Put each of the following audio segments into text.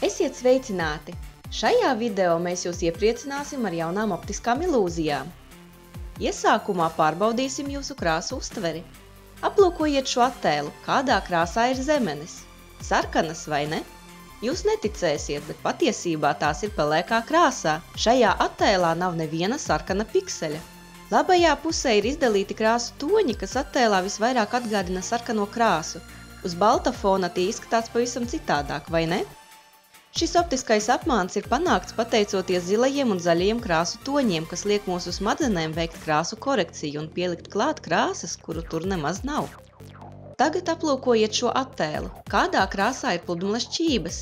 Esiet sveicināti! Šajā video mēs jūs iepriecināsim ar jaunām optiskām ilūzijām. Iesākumā pārbaudīsim jūsu krāsu uztveri. Aplūkojiet šo attēlu, kādā krāsā ir zemenes. Sarkanas vai ne? Jūs neticēsiet, bet patiesībā tās ir pelēkā krāsā. Šajā attēlā nav neviena sarkana pikseļa. Labajā pusē ir izdalīti krāsu toņi, kas attēlā visvairāk atgādina sarkano krāsu. Uz balta fona tie izskatās pavisam citādāk, vai ne? Šis optiskais apmāns ir panākts pateicoties zilajiem un zaļajiem krāsu toņiem, kas liek mūsu smadzenēm veikt krāsu korekciju un pielikt klāt krāsas, kuru tur nemaz nav. Tagad aplūkojiet šo attēlu. Kādā krāsā ir pludmales čības?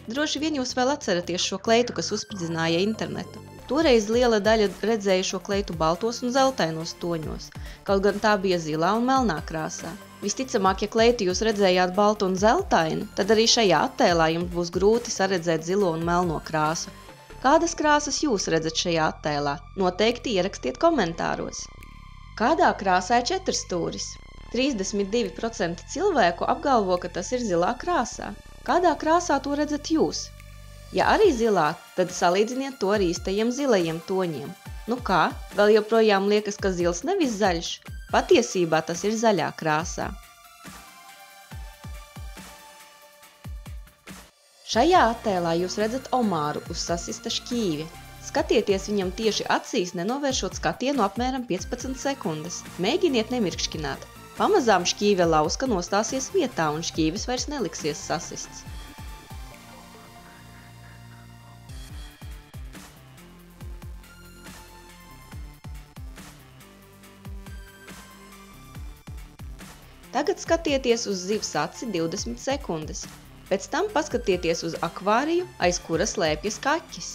Droši vien jūs vēl atceraties šo kleitu, kas uzspridzināja internetu. Toreiz liela daļa redzēja šo kleitu baltos un zeltainos toņos, kaut gan tā bija zilā un melnā krāsā. Visticamāk, ja kleitu jūs redzējāt baltu un zeltainu, tad arī šajā attēlā jums būs grūti saredzēt zilo un melno krāsu. Kādas krāsas jūs redzat šajā attēlā? Noteikti ierakstiet komentāros. Kādā krāsā ir četrstūris? 32% cilvēku apgalvo, ka tas ir zilā krāsā. Kādā krāsā to redzat jūs? Ja arī zilā, tad salīdziniet to ar īstajiem zilajiem toņiem. Nu kā, vēl joprojām liekas, ka zils nevis zaļš? Patiesībā tas ir zaļā krāsā. Šajā attēlā jūs redzat omāru uz sasista šķīvi. Skatieties viņam tieši acīs, nenovēršot skatienu apmēram 15 sekundes. Mēģiniet nemirkšķināt. Pamazām šķīve lauska nostāsies vietā un šķīvis vairs neliksies sasists. Tagad skatieties uz zivs aci 20 sekundes. Pēc tam paskatieties uz akvāriju, aiz kura slēpjas kaķis.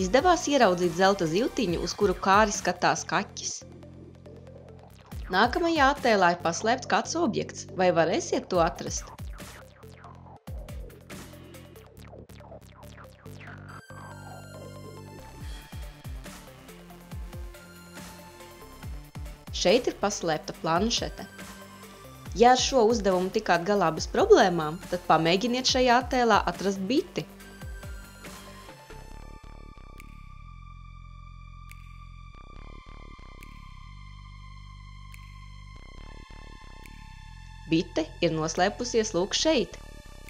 Izdevās ieraudzīt zelta zivtiņu, uz kuru kāri skatās kaķis. Nākamajā attēlā ir paslēpts kāds objekts. Vai varēsiet to atrast? Šeit ir paslēpta planšete. Ja ar šo uzdevumu tikāt galā bez problēmām, tad pamēģiniet šajā attēlā atrast biti. Bite ir noslēpusies lūk šeit.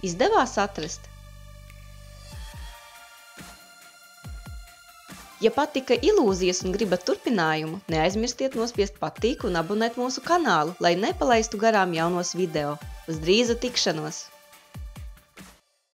Izdevās atrast? Ja patika ilūzijas un gribat turpinājumu, neaizmirstiet nospiest patīk un abonēt mūsu kanālu, lai nepalaistu garām jaunos video. Uz drīzu tikšanos!